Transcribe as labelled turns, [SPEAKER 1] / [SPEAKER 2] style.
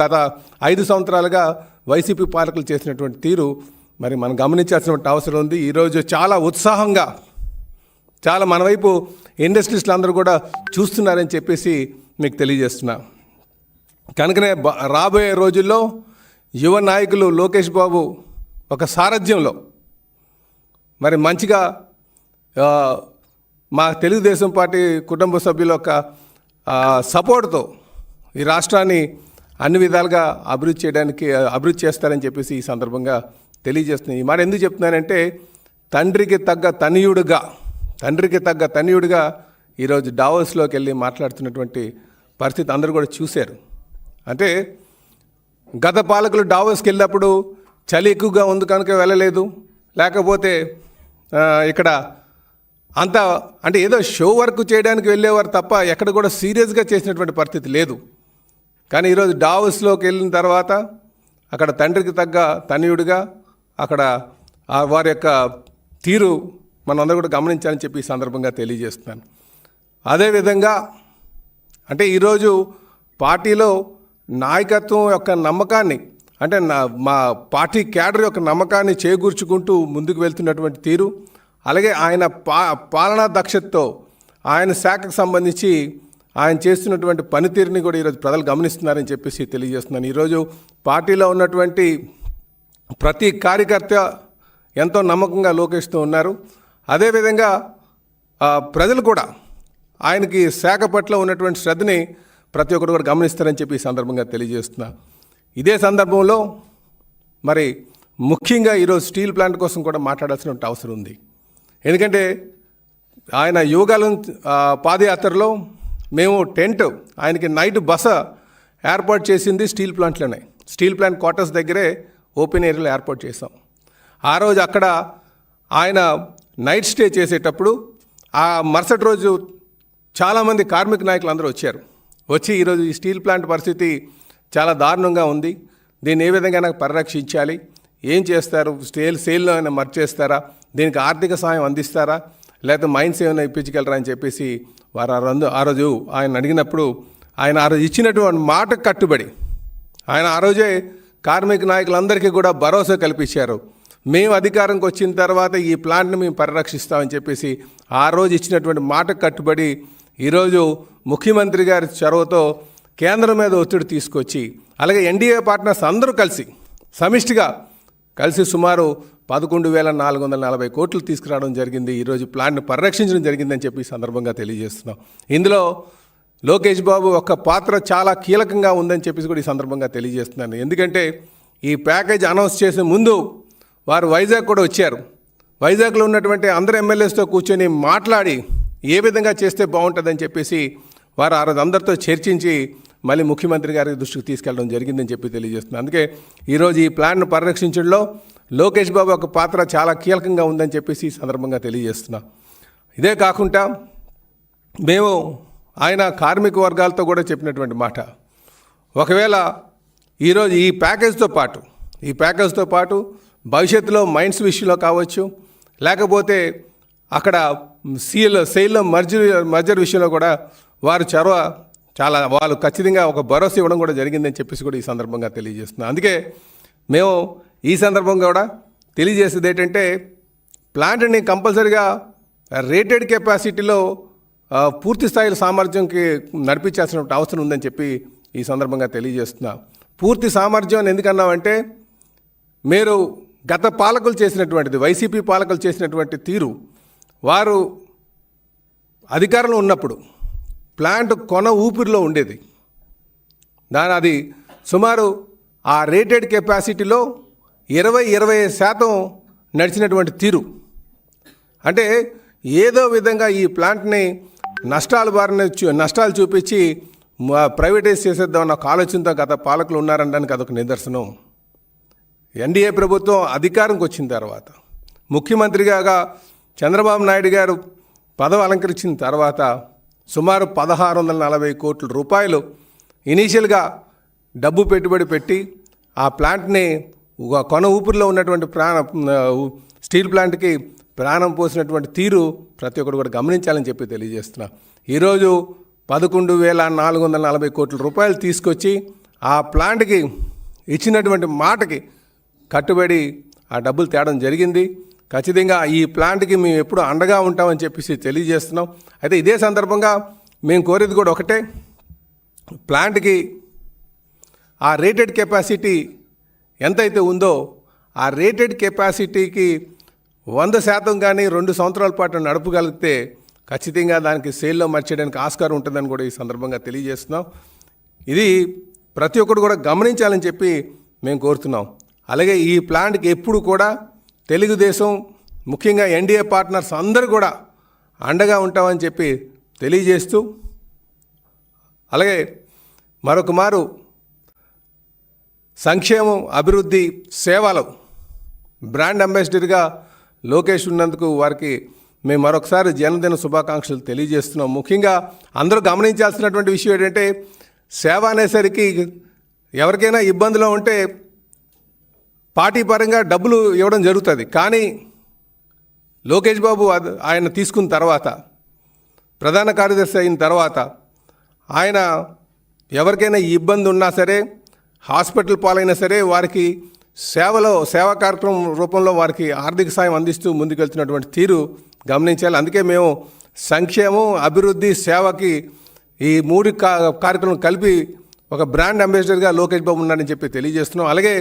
[SPEAKER 1] గత 5 సంవత్సరాలుగా వైసీపీ పాలకులు చేసినటువంటి తీరు మరి మనం గమనించాల్సినటువంటి అవసరం ఉంది. ఈరోజు చాలా ఉత్సాహంగా చాలా మన వైపు ఇండస్ట్రీస్లు అందరూ కూడా చూస్తున్నారని చెప్పేసి మీకు తెలియజేస్తున్నా. కనుకనే రాబోయే రోజుల్లో యువ నాయకులు లోకేష్ బాబు ఒక సారథ్యంలో మరి మంచిగా మా తెలుగుదేశం పార్టీ కుటుంబ సభ్యుల యొక్క సపోర్ట్తో ఈ రాష్ట్రాన్ని అన్ని విధాలుగా అభివృద్ధి చేస్తారని చెప్పేసి ఈ సందర్భంగా తెలియజేస్తున్నాను. ఈ మాట ఎందుకు చెప్తున్నానంటే తండ్రికి తగ్గ తనయుడిగా ఈరోజు డావోస్లోకి వెళ్ళి మాట్లాడుతున్నటువంటి పరిస్థితి అందరూ కూడా చూశారు. అంటే గత పాలకులు డావోస్కి వెళ్ళినప్పుడు చలి ఎక్కువగా ఉంది కనుక వెళ్ళలేదు, లేకపోతే ఇక్కడ అంతా అంటే ఏదో షో వర్క్ చేయడానికి వెళ్ళేవారు తప్ప ఎక్కడ కూడా సీరియస్గా చేసినటువంటి పరిస్థితి లేదు. కానీ ఈరోజు డావోస్లోకి వెళ్ళిన తర్వాత అక్కడ తండ్రికి తగ్గ తనయుడిగా అక్కడ వారి యొక్క తీరు మనందరూ కూడా గమనించాలని చెప్పి ఈ సందర్భంగా తెలియజేస్తున్నాను. అదేవిధంగా అంటే ఈరోజు పార్టీలో నాయకత్వం యొక్క నమ్మకాన్ని అంటే మా పార్టీ క్యాడర్ యొక్క నమ్మకాన్ని చేకూర్చుకుంటూ ముందుకు వెళ్తున్నటువంటి తీరు, అలాగే ఆయన పాలనా దక్షతతో ఆయన శాఖకు సంబంధించి ఆయన చేస్తున్నటువంటి పనితీరుని కూడా ఈరోజు ప్రజలు గమనిస్తున్నారని చెప్పేసి తెలియజేస్తున్నాను. ఈరోజు పార్టీలో ఉన్నటువంటి ప్రతి కార్యకర్త ఎంతో నమ్మకంగా లోకేష్తో ఉన్నారు. అదేవిధంగా ప్రజలు కూడా ఆయనకి శాఖ పట్ల ఉన్నటువంటి శ్రద్ధని ప్రతి ఒక్కరు కూడా గమనిస్తారని చెప్పి ఈ సందర్భంగా తెలియజేస్తున్నా. ఇదే సందర్భంలో మరి ముఖ్యంగా ఈరోజు స్టీల్ ప్లాంట్ కోసం కూడా మాట్లాడాల్సినటువంటి అవసరం ఉంది. ఎందుకంటే ఆయన యోగాలం పాదయాత్రలో మేము టెంట్ ఆయనకి నైట్ బస ఏర్పాటు చేసింది స్టీల్ ప్లాంట్లోనే. స్టీల్ ప్లాంట్ క్వార్టర్స్ దగ్గరే ఓపెన్ ఏరియాలో ఏర్పాటు చేసాం. ఆ రోజు అక్కడ ఆయన నైట్ స్టే చేసేటప్పుడు ఆ మరుసటి రోజు చాలామంది కార్మిక నాయకులు అందరూ వచ్చి ఈరోజు ఈ స్టీల్ ప్లాంట్ పరిస్థితి చాలా దారుణంగా ఉంది, దీన్ని ఏ విధంగా నాకు పరిరక్షించాలి, ఏం చేస్తారు, సేల్లో అయినా మర్చేస్తారా, దీనికి ఆర్థిక సాయం అందిస్తారా, లేకపోతే మైన్స్ ఏమైనా ఇప్పించగలరా అని చెప్పేసి వారు ఆ రోజు ఆయన అడిగినప్పుడు ఆయన ఆ రోజు ఇచ్చినటువంటి మాటకు కట్టుబడి ఆయన ఆ రోజే కార్మిక నాయకులందరికీ కూడా భరోసా కల్పించారు. మేము అధికారంకి వచ్చిన తర్వాత ఈ ప్లాంట్ని మేము పరిరక్షిస్తామని చెప్పేసి ఆ రోజు ఇచ్చినటువంటి మాటకు కట్టుబడి ఈరోజు ముఖ్యమంత్రి గారి చొరవతో కేంద్రం మీద ఒత్తిడి తీసుకొచ్చి అలాగే ఎన్డీఏ పార్ట్నర్స్ అందరూ సమిష్టిగా కలిసి సుమారు 11,440 కోట్లు తీసుకురావడం జరిగింది. ఈరోజు ప్లాంట్ను పరిరక్షించడం జరిగిందని చెప్పి ఈ సందర్భంగా తెలియజేస్తున్నాం. ఇందులో లోకేష్ బాబు యొక్క పాత్ర చాలా కీలకంగా ఉందని చెప్పేసి కూడా ఈ సందర్భంగా తెలియజేస్తున్నాను. ఎందుకంటే ఈ ప్యాకేజ్ అనౌన్స్ చేసే ముందు వారు వైజాగ్ కూడా వచ్చారు. వైజాగ్లో ఉన్నటువంటి అందరు ఎమ్మెల్యేస్తో కూర్చొని మాట్లాడి ఏ విధంగా చేస్తే బాగుంటుందని చెప్పేసి వారు ఆ రోజు అందరితో చర్చించి మళ్ళీ ముఖ్యమంత్రి గారి దృష్టికి తీసుకెళ్ళడం జరిగిందని చెప్పి తెలియజేస్తున్నాను. అందుకే ఈరోజు ఈ ప్లాన్ను పరిరక్షించడంలో లోకేష్ బాబు యొక్క పాత్ర చాలా కీలకంగా ఉందని చెప్పేసి ఈ సందర్భంగా తెలియజేస్తున్నాం. ఇదే కాకుండా మేము ఆయన కార్మిక వర్గాలతో కూడా చెప్పినటువంటి మాట, ఒకవేళ ఈరోజు ఈ ప్యాకేజ్తో పాటు భవిష్యత్తులో మైన్స్ విషయంలో కావచ్చు, లేకపోతే అక్కడ సెయిల్లో మర్జర్ విషయంలో కూడా వారు చొరవ వాళ్ళు ఖచ్చితంగా ఒక భరోసా ఇవ్వడం కూడా జరిగిందని చెప్పేసి కూడా ఈ సందర్భంగా తెలియజేస్తున్నాం. అందుకే మేము ఈ సందర్భంగా కూడా తెలియజేసేది ఏంటంటే ప్లాంట్ని కంపల్సరీగా రేటెడ్ కెపాసిటీలో పూర్తి స్థాయిలో సామర్థ్యంకి నడిపించాల్సిన అవసరం ఉందని చెప్పి ఈ సందర్భంగా తెలియజేస్తున్నా. పూర్తి సామర్థ్యం ఎందుకన్నామంటే మీరు గత పాలకులు చేసినటువంటిది వైసీపీ పాలకులు చేసినటువంటి తీరు, వారు అధికారంలో ఉన్నప్పుడు ప్లాంట్ కొన ఊపిరిలో ఉండేది. అది సుమారు ఆ రేటెడ్ కెపాసిటీలో 20-25% నడిచినటువంటి తీరు. అంటే ఏదో విధంగా ఈ ప్లాంట్ని నష్టాలు చూపించి ప్రైవేటైజ్ చేసేద్దామన్న ఒక ఆలోచనతో గత పాలకులు ఉన్నారనడానికి అదొక నిదర్శనం. ఎన్డీఏ ప్రభుత్వం అధికారంకి వచ్చిన తర్వాత ముఖ్యమంత్రిగా చంద్రబాబు నాయుడు గారు పదవి అలంకరించిన తర్వాత సుమారు 1,640 కోట్ల రూపాయలు ఇనీషియల్గా డబ్బు పెట్టుబడి పెట్టి ఆ ప్లాంట్ని కొన ఊపిరిలో ఉన్నటువంటి స్టీల్ ప్లాంట్కి ప్రాణం పోసినటువంటి తీరు ప్రతి ఒక్కరు కూడా గమనించాలని చెప్పి తెలియజేస్తున్నా. ఈరోజు 11,440 కోట్ల రూపాయలు తీసుకొచ్చి ఆ ప్లాంట్కి ఇచ్చినటువంటి మాటకి కట్టుబడి ఆ డబ్బులు తేవడం జరిగింది. ఖచ్చితంగా ఈ ప్లాంట్కి మేము ఎప్పుడు అండగా ఉంటామని చెప్పేసి తెలియజేస్తున్నాం. అయితే ఇదే సందర్భంగా మేము కోరేది కూడా ఒకటే, ప్లాంట్కి ఆ రేటెడ్ కెపాసిటీ ఎంతైతే ఉందో ఆ రేటెడ్ కెపాసిటీకి 100% కానీ 2 సంవత్సరాల పాటు నడపగలిగితే ఖచ్చితంగా దానికి సేల్లో మార్చేయడానికి ఆస్కారం ఉంటుందని కూడా ఈ సందర్భంగా తెలియజేస్తున్నాం. ఇది ప్రతి ఒక్కరు కూడా గమనించాలని చెప్పి మేము కోరుతున్నాం. అలాగే ఈ ప్లాంట్కి ఎప్పుడు కూడా తెలుగుదేశం, ముఖ్యంగా ఎన్డీఏ పార్ట్నర్స్ అందరూ కూడా అండగా ఉంటామని చెప్పి తెలియజేస్తూ, అలాగే మరొక మారు సంక్షేమం, అభివృద్ధి, సేవలు బ్రాండ్ అంబాసిడర్గా లోకేష్ ఉన్నందుకు వారికి మేము మరొకసారి జన్మదిన శుభాకాంక్షలు తెలియజేస్తున్నాం. ముఖ్యంగా అందరూ గమనించాల్సినటువంటి విషయం ఏంటంటే, సేవ అనేసరికి ఎవరికైనా ఇబ్బందిలో ఉంటే పార్టీ పరంగా డబ్బులు ఇవ్వడం జరుగుతుంది. కానీ లోకేష్ బాబు ఆయన తీసుకున్న తర్వాత, ప్రధాన కార్యదర్శి అయిన తర్వాత, ఆయన ఎవరికైనా ఇబ్బంది ఉన్నా సరే, హాస్పిటల్ పాలైనా సరే, వారికి సేవా కార్యక్రమం రూపంలో వారికి ఆర్థిక సాయం అందిస్తూ ముందుకెళ్తున్నటువంటి తీరు గమనించాలి. అందుకే మేము సంక్షేమం, అభివృద్ధి, సేవకి ఈ 3 కార్యక్రమం కలిపి ఒక బ్రాండ్ అంబాసిడర్గా లోకేష్ బాబు ఉన్నారని చెప్పి తెలియజేస్తున్నాం. అలాగే